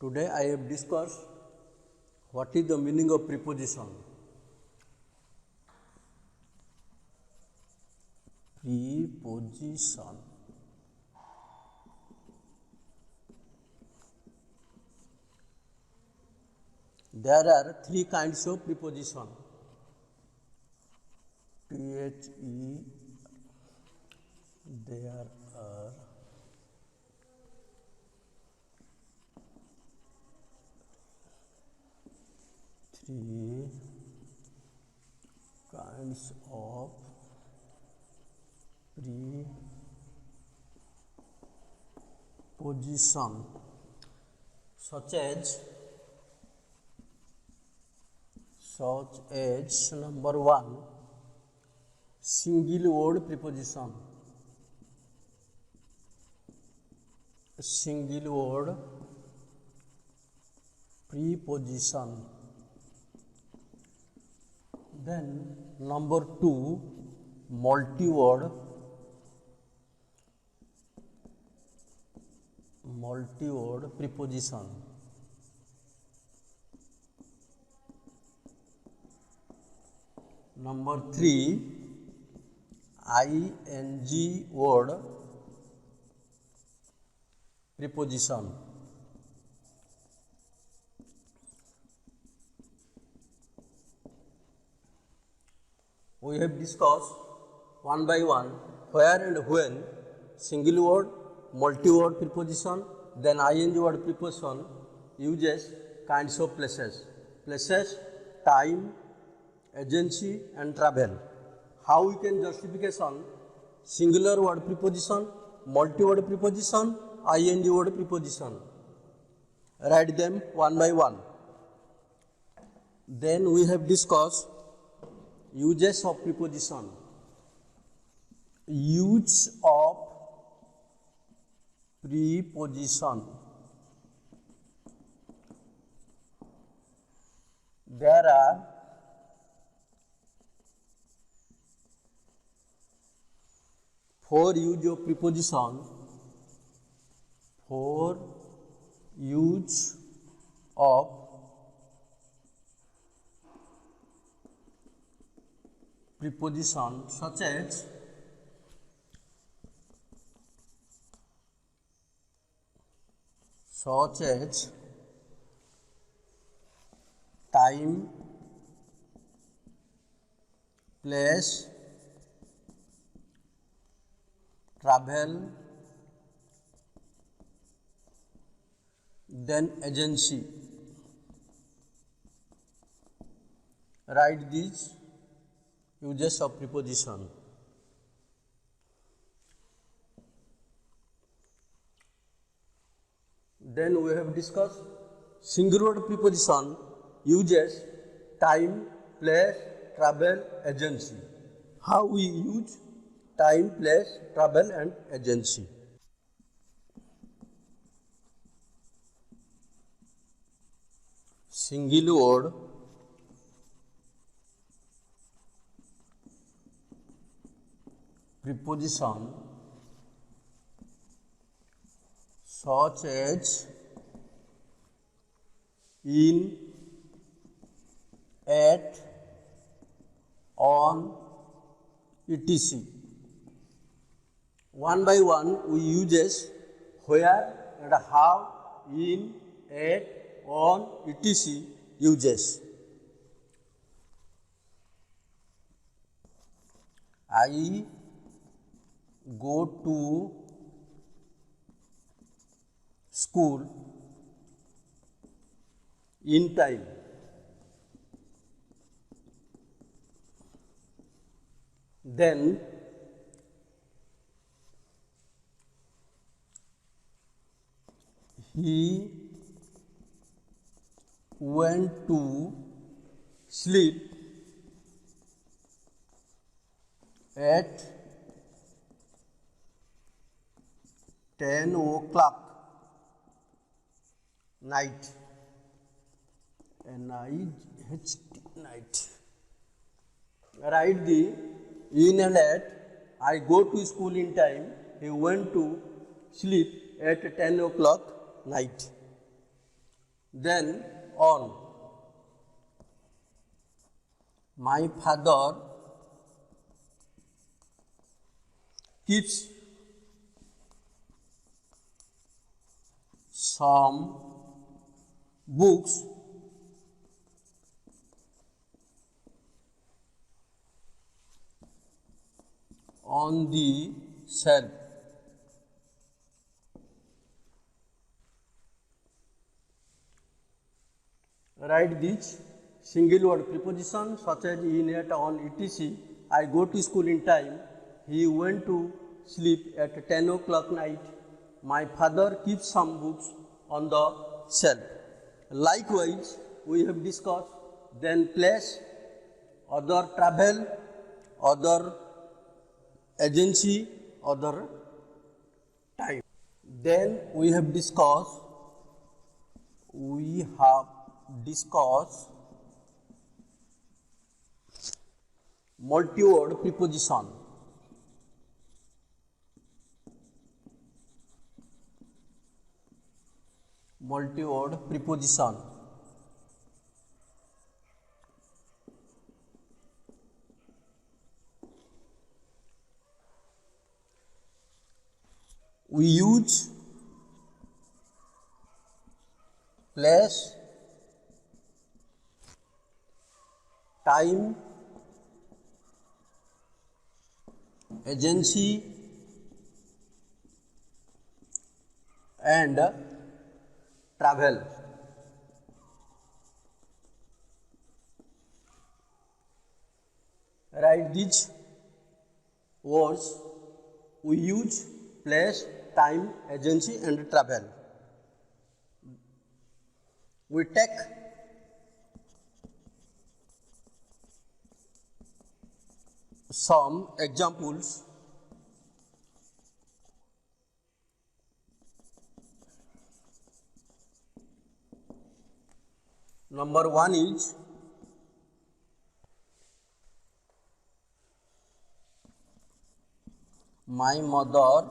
Today I have discussed what is the meaning of preposition. Preposition. There are three kinds of preposition. T-H-E. There are three kinds of preposition, such as number one, single word preposition. Single word preposition. Then number two, multi-word preposition. Number three, ing word preposition. We have discussed one by one where and when, single word, multi-word preposition, then ing word preposition, uses, kinds of places. Places, time, agency and travel. How we can justification singular word preposition, multi-word preposition, ing word preposition. Write them one by one. Then we have discussed uses of preposition. Use of preposition. There are four use of preposition. Four use of preposition, such as time, place, travel, then agency. Write these uses of preposition. Then we have discussed single word preposition, uses, time, place, travel, agency. How we use time, place, travel and agency. Single word preposition, such as in, at, on, etc. One by one we uses where and how, in, at, on, etc. uses. I go to school in time. Then he went to sleep at 10 o'clock night. Night. Write the in and at. I go to school in time. He went to sleep at 10 o'clock night. Then on. My father keeps some books on the shelf. Write these single word preposition such as in, at, on, etc. I go to school in time. He went to sleep at 10 o'clock night. My father keeps some books on the shelf. Likewise, we have discussed then place, other travel, other agency, other time. Then we have discussed multi-word preposition. Multi-word preposition. We use place, time, agency and travel. Write these words. We use place, time, agency and travel. We take some examples. Number one is my mother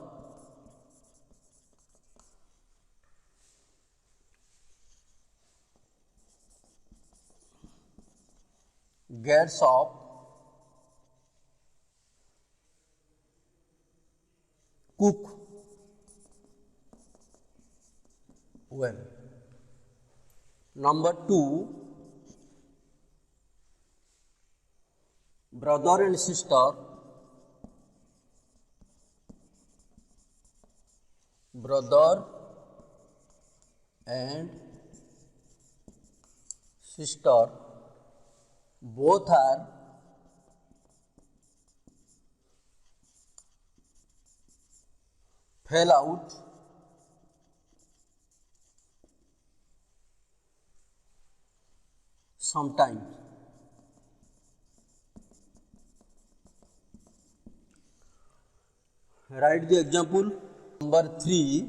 gets up cook well. Number two, brother and sister both are fell out sometimes. Write the example. Number three,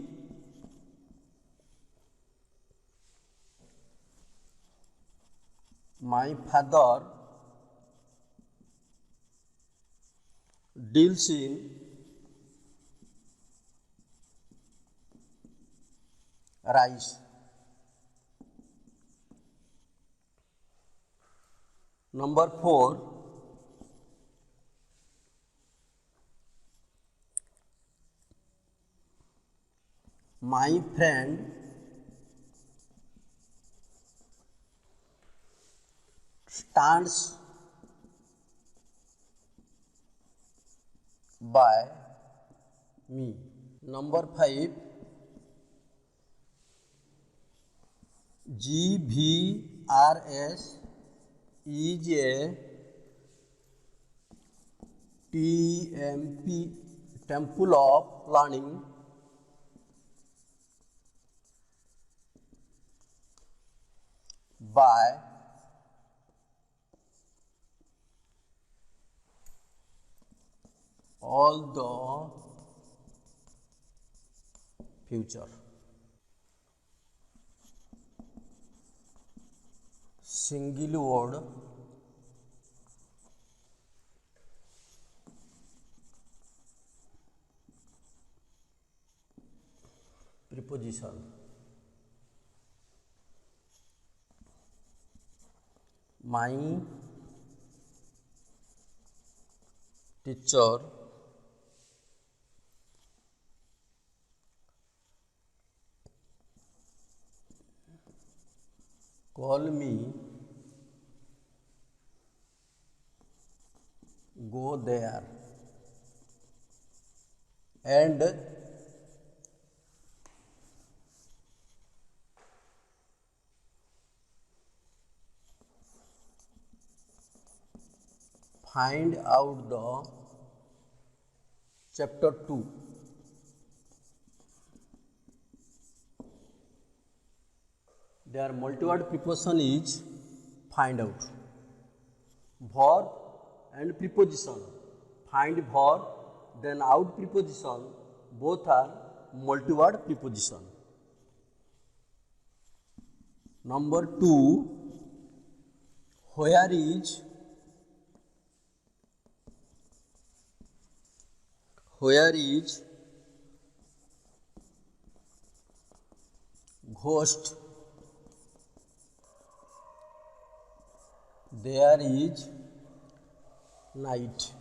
my father deals in rice. Number four, my friend stands by me. Number five, GVRS is a TMP, Temple of Learning, by all the future. Single word preposition. My teacher call me go there and find out the chapter 2. Their multi-word preposition is find out. Verb and preposition. Find verb, then out preposition, both are multi-word preposition. Number 2, where is ghost, there is night.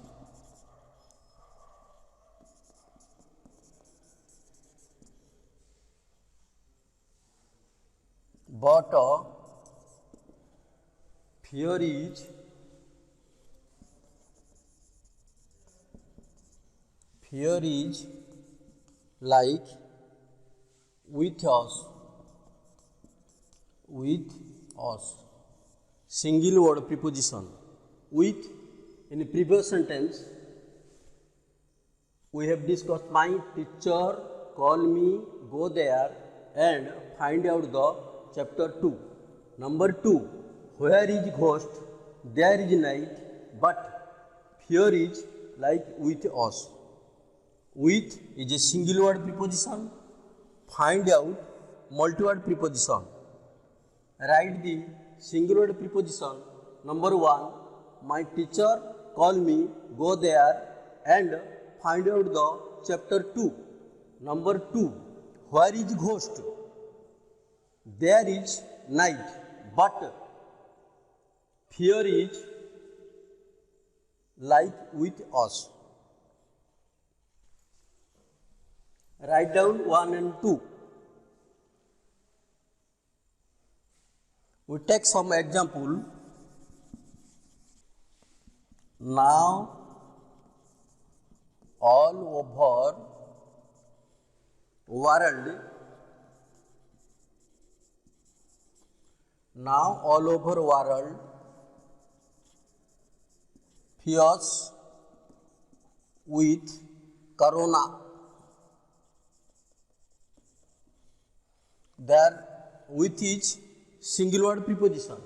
But fear is like with us. Single word preposition. With, in previous sentence we have discussed my teacher call me go there and find out the chapter 2. Number 2, where is ghost, there is night, but fear is like with us. With is a single word preposition. Find out multi-word preposition. Write the single word preposition. Number 1, my teacher call me go there and find out the chapter 2. Number 2, where is ghost, there is night, but fear is like with us. Write down 1 and 2. We take some example. Now all over world, fears with corona. There with is single word preposition.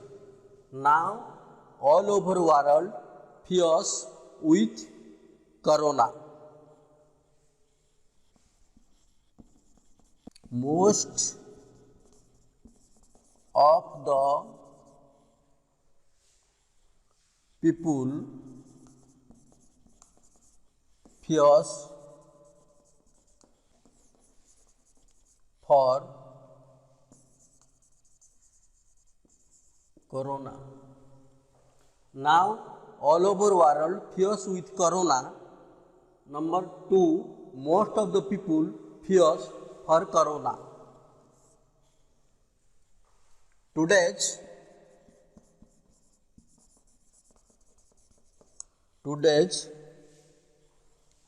Now all over world fears with corona. Most of the people fears for corona. Now all over world fears with corona. Number 2, most of the people fears for corona. Today's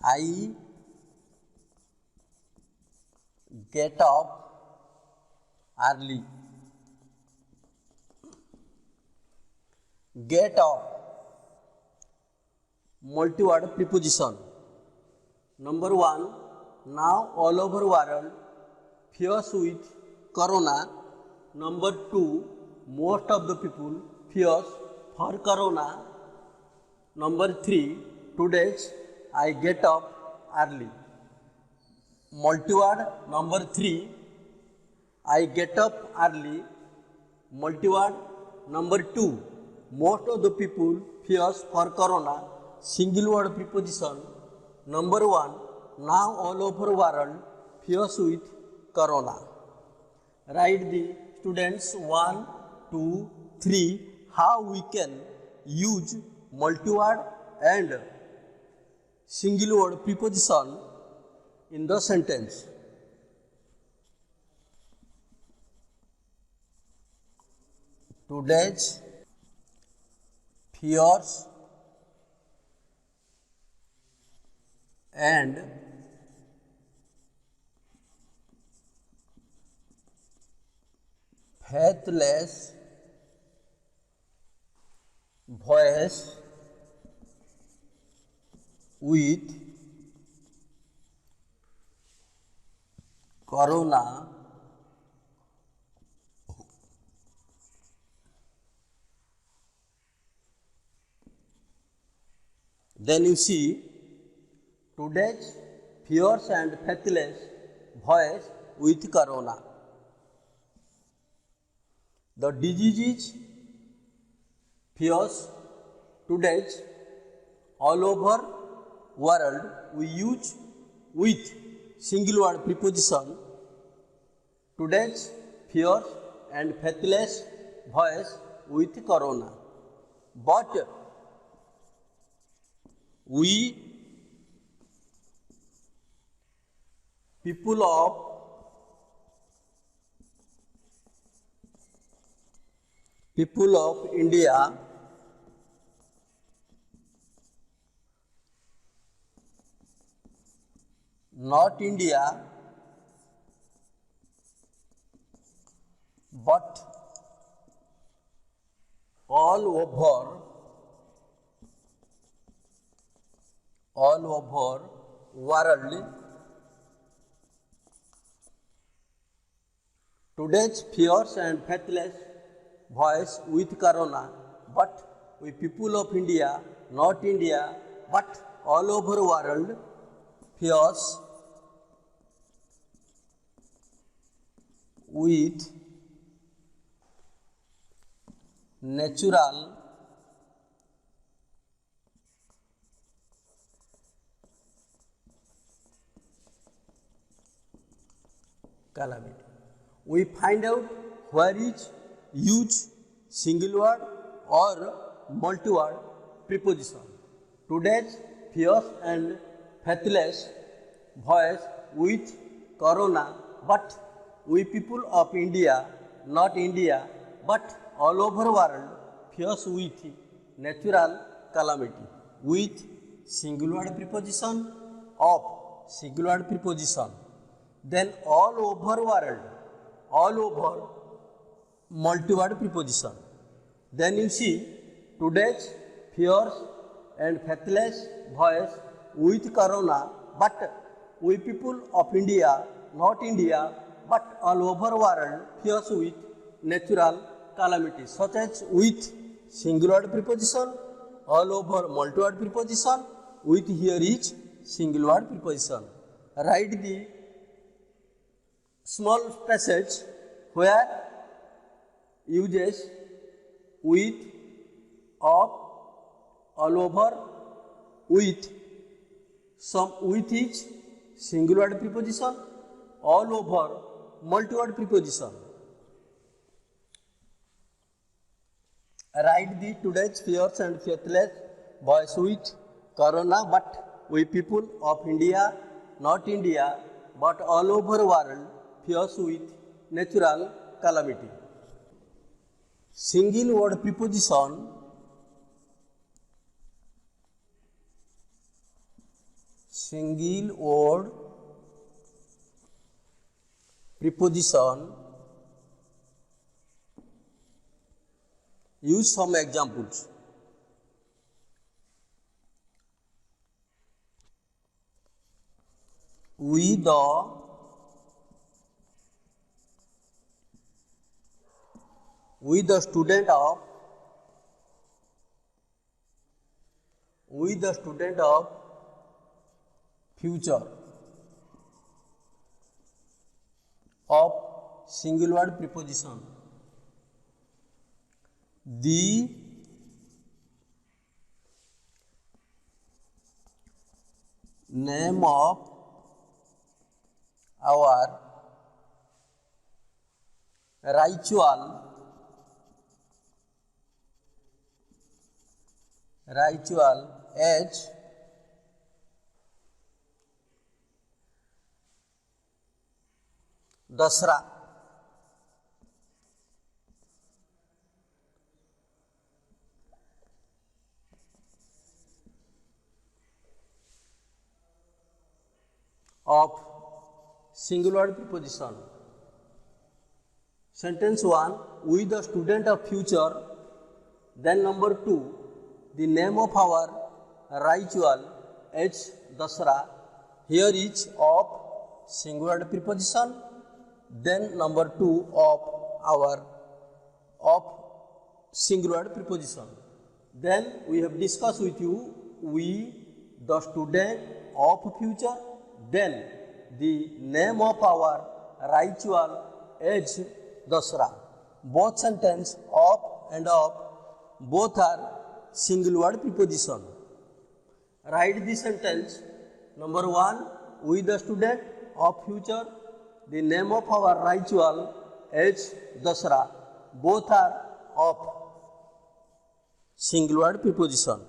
I get up early. Get up, multi-word preposition. Number 1, now all over world fears with corona. Number 2, most of the people fears for corona. Number 3, today I get up early. Multi-word number 3, I get up early. Multi-word number 2, most of the people fears for corona. Single word preposition. Number 1, now all over world fears with corona. Write the students 1, 2, 3 how we can use multi-word and single word preposition in the sentence. Today's fears and faithless voice with corona. Then you see today's fears and faithless voice with corona. The disease is fierce today's all over world. We use with single word preposition today's fierce and faithless voice with corona. But we people of India not India but all over world today's fierce and faithless voice with corona, but we people of India, not India, but all over world, fierce with natural calamity. We find out where is use single word or multi-word preposition. Today's fierce and faithless voice with corona, but we people of India, not India, but all over world, fierce with natural calamity. With single word preposition of single word preposition. Then all over world, all over multi-word preposition. Then you see today's fierce and faithless voice with corona, but we people of India, not India, but all over world, fierce with natural calamities, such as with single word preposition, all over multi-word preposition, with here is single word preposition. Write the small passage where uses with, of, all over, with, some with is single word preposition, all over multi-word preposition. Write the today's fierce and faithless voice with corona, but we people of India, not India, but all over world, fierce with natural calamity. Single word preposition use some examples. We the student of future of single word preposition. The name of our ritual ritual as Dasra. Of singular preposition. Sentence 1, we the student of future. Then number 2, the name of our ritual is Dasra. Here is of singular preposition. Then number 2 of our of singular preposition. Then we have discussed with you, we the student of future. Then the name of our ritual is Dasra. Both sentence of and of both are single word preposition. Write the sentence. Number 1, we the student of future. The name of our ritual is Dasra. Both are of single word preposition.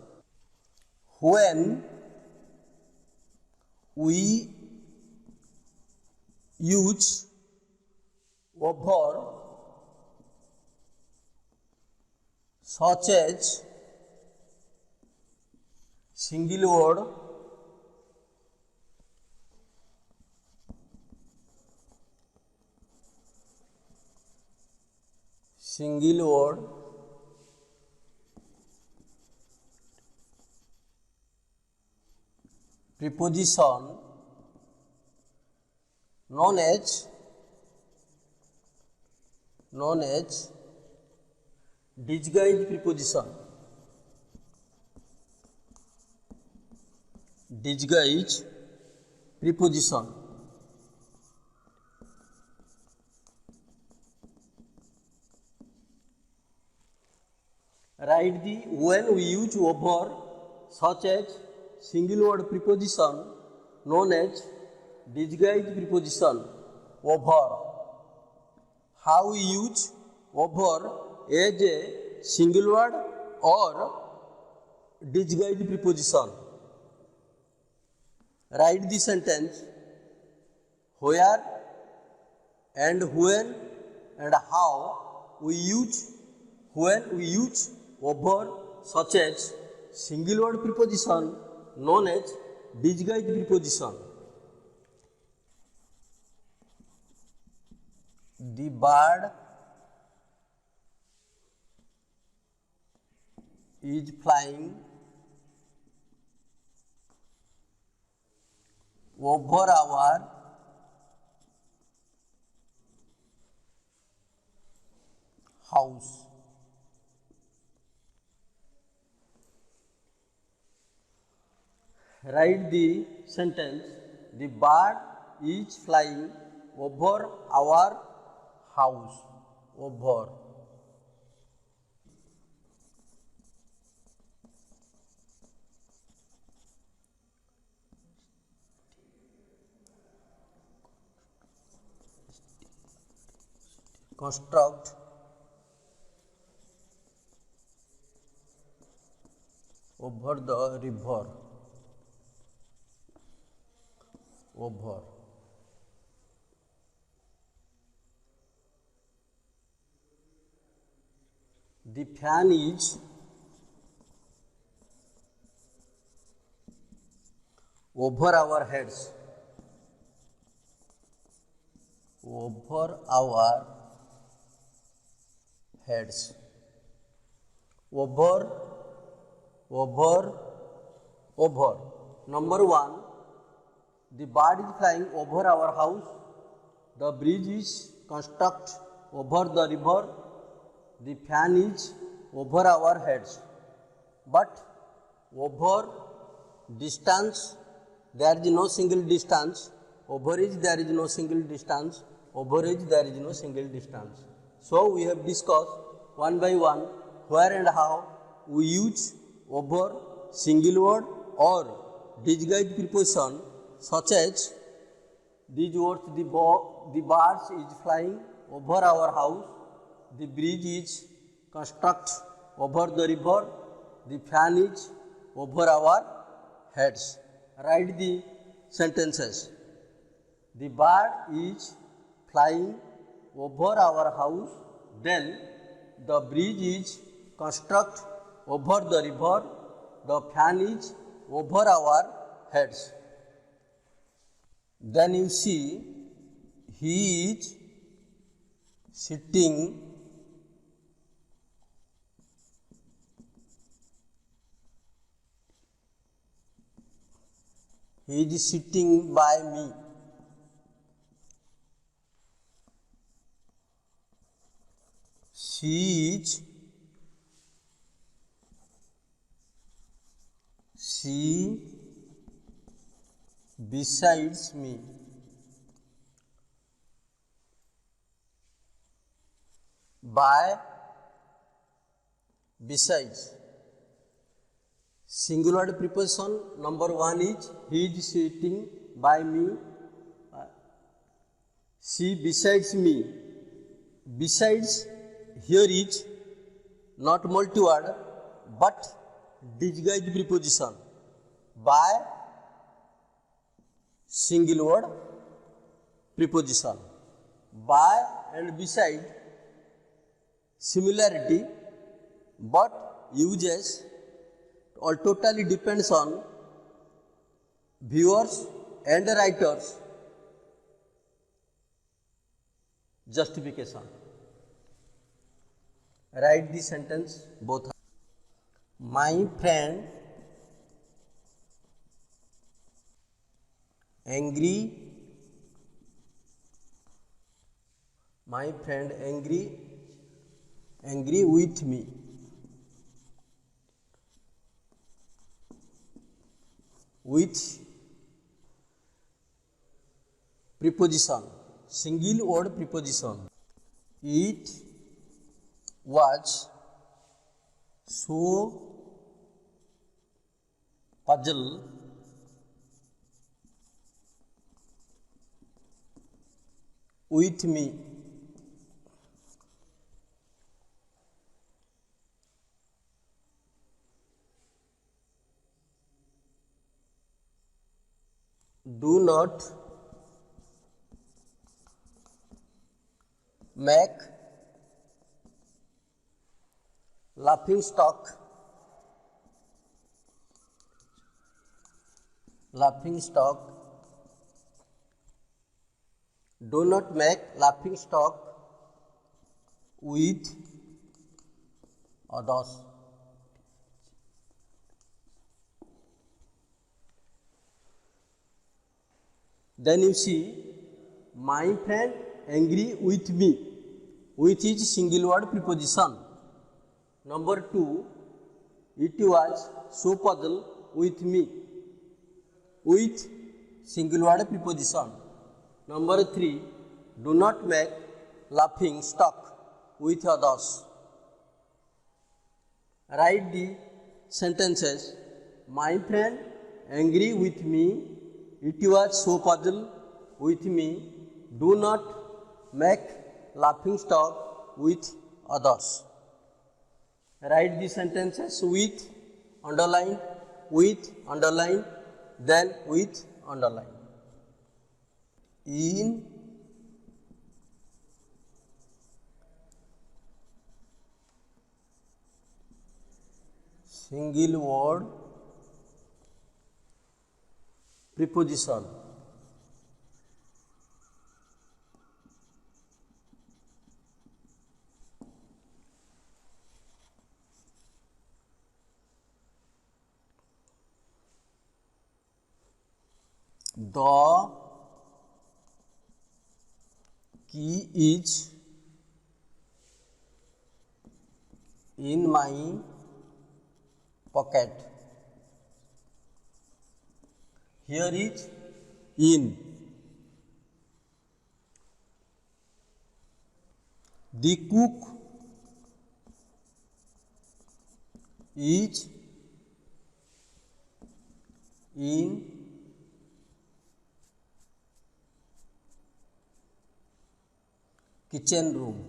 When we use over such as single word preposition known as disguised preposition. Disguised preposition. Write the when we use over such as single word preposition known as disguised preposition over. How we use over as a single word or disguised preposition. Write the sentence. Where and when and how we use when we use over such as single word preposition known as disguised preposition. The bird is flying over our house. Write the sentence. The bird is flying over our house. Over. Construct over the river. Over. The fan is over our heads. Over our heads. Over. Number 1, the bird is flying over our house. The bridge is constructed over the river. The fan is over our heads. But over distance, there is no single distance. Overage, there is no single distance. Overage, there is no single distance. So we have discussed one by one where and how we use over single word or disguised preposition such as these words. The bird is flying over our house. The bridge is constructed over the river. the fan is over our heads. Write the sentences. The bird is flying over our house. Then the bridge is constructed over the river. The fan is over our heads. Then you see he is sitting by me. She besides me. By, besides. Singular preposition number 1 is he is sitting by me. She besides me. Besides here is not multi-word but disguised preposition. By, single word preposition. By and beside similarity but uses or totally depends on viewers and writers justification. Write the sentence both. My friend angry with me. With preposition, single word preposition. It was so puzzled with me. Do not make laughing stock do not make laughing stock with others. Then you see my friend angry with me. With is single word preposition. Number 2, it was so puzzled with me. With single word preposition. Number 3, do not make laughing stock with others. Write the sentences. My friend angry with me. It was so puzzled with me. Do not make laughing stock with others. Write the sentences with underline, then with underline. In single word preposition. The key is in my pocket. Here is in. The cook is in kitchen room.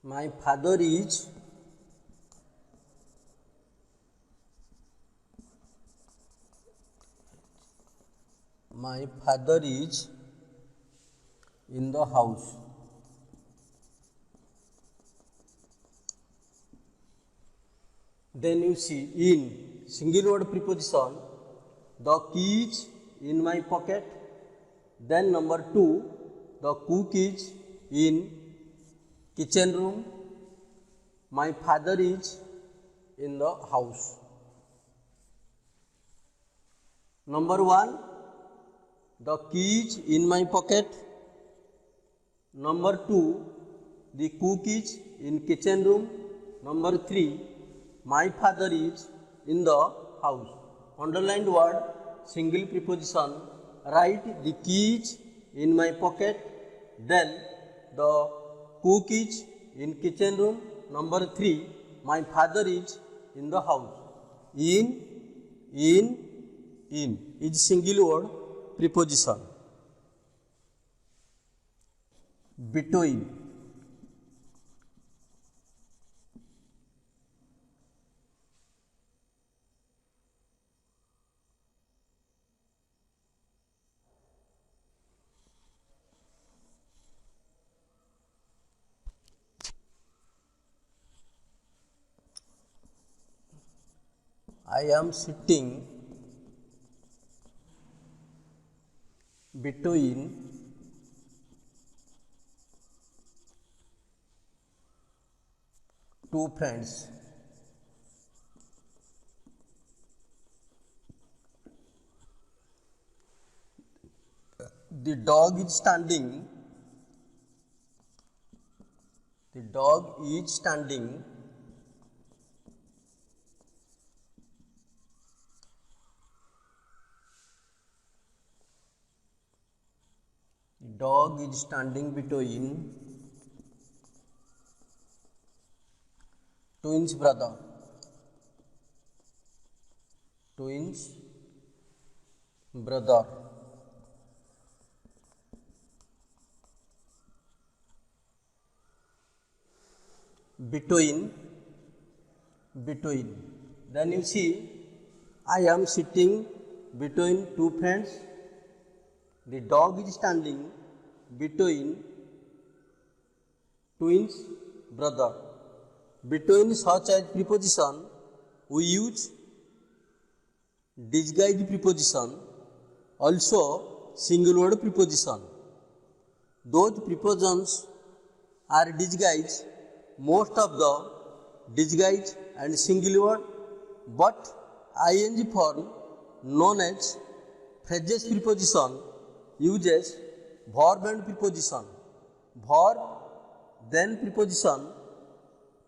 My father is in the house. Then you see in single word preposition, the key is in my pocket. Then number 2, the cook is in kitchen room. My father is in the house. Number 1, the key is in my pocket. Number 2, the cook is in kitchen room. Number 3, my father is in the house. Underlined word, single preposition. Write the key is in my pocket. Then the cook is in kitchen room. Number 3, my father is in the house. In is single word preposition. Between. I am sitting between two friends. The dog is standing. The dog is standing between twins brother. Between. Then you see, I am sitting between two friends. The dog is standing between twins brother. Between such as preposition, we use disguised preposition, also single word preposition. Those prepositions are disguised, most of the disguised and single word, but ing form known as phrases preposition uses verb and preposition. Verb, then preposition,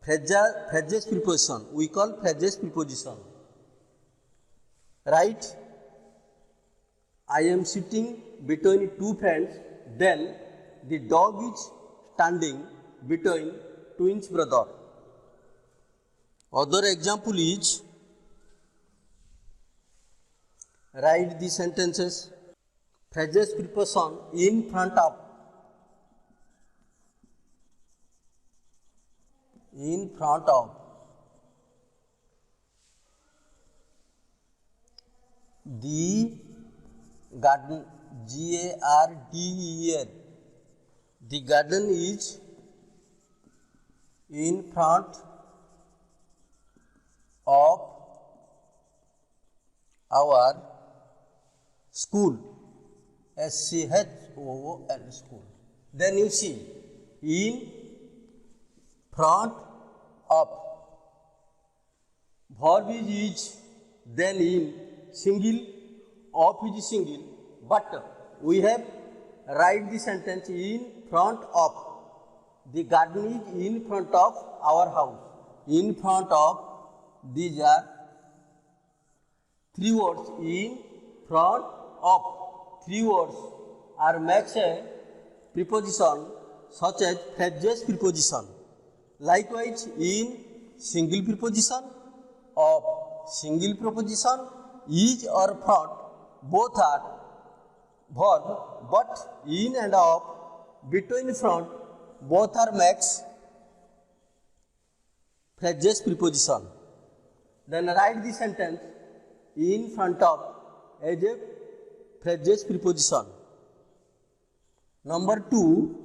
phrases preposition. We call phrases preposition. Right? I am sitting between two friends. Then the dog is standing between twins brother. Other example is, write the sentences. Phrases preposition in front of. The garden, Garden. The garden is in front of our school. School. School. Then you see, in front of. Verb is each, then in single, of is single, but we have write the sentence in front of. The garden is in front of our house. In front of, these are three words. In front of, three words are makes a preposition such as phrases preposition. Likewise, in single preposition, of single preposition, is or front, both are verb, but in and of, between front, both are makes phrases preposition. Then write the sentence in front of as a phrases preposition. Number 2,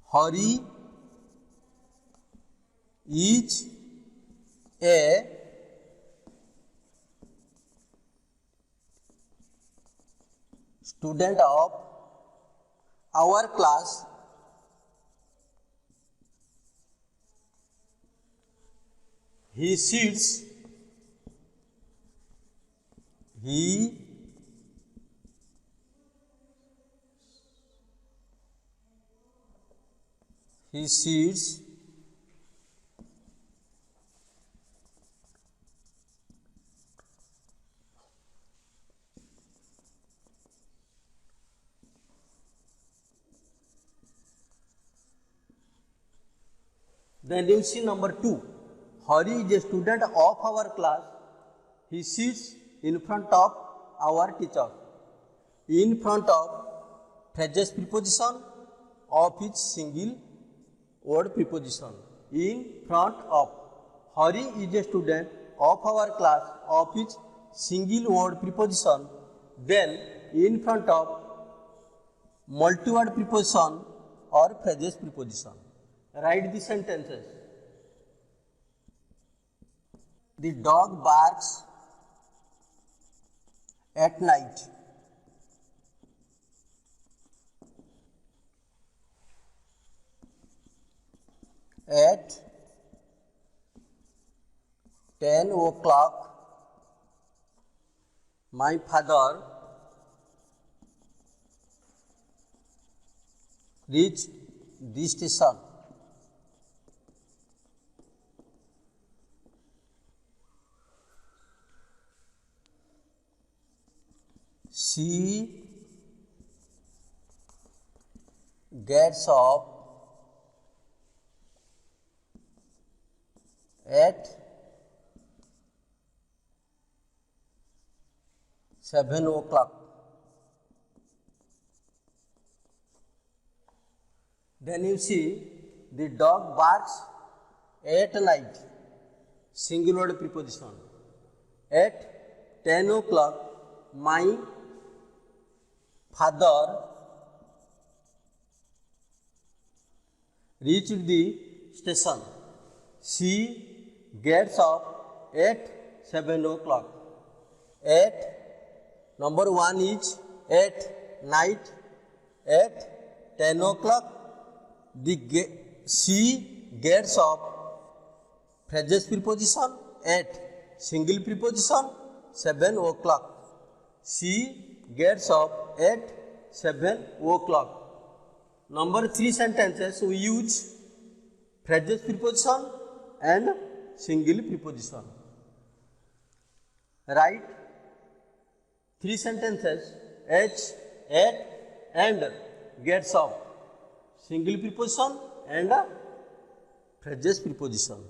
Hari is a student of our class. He sits Then you see number 2. Hari is a student of our class. He sits in front of our teacher. In front of phrases preposition, of is single word preposition. In front of. Hari is a student of our class. Of is single word preposition. Then in front of multi-word preposition or phrases preposition. Write the sentences. The dog barks at night. At 10 o'clock, my father reached the station. She gets up at 7 o'clock. Then you see the dog barks at night, single word preposition. At 10 o'clock, my father reached the station. She gets up at 7 o'clock. At number 1 is at night. At 10 o'clock, she gets up, phrases preposition, at single preposition, 7 o'clock. She gets up at 7 o'clock. Number 3 sentences, we use phrases preposition and single preposition. Write 3 sentences, at, and gets up. Single preposition and phrases preposition.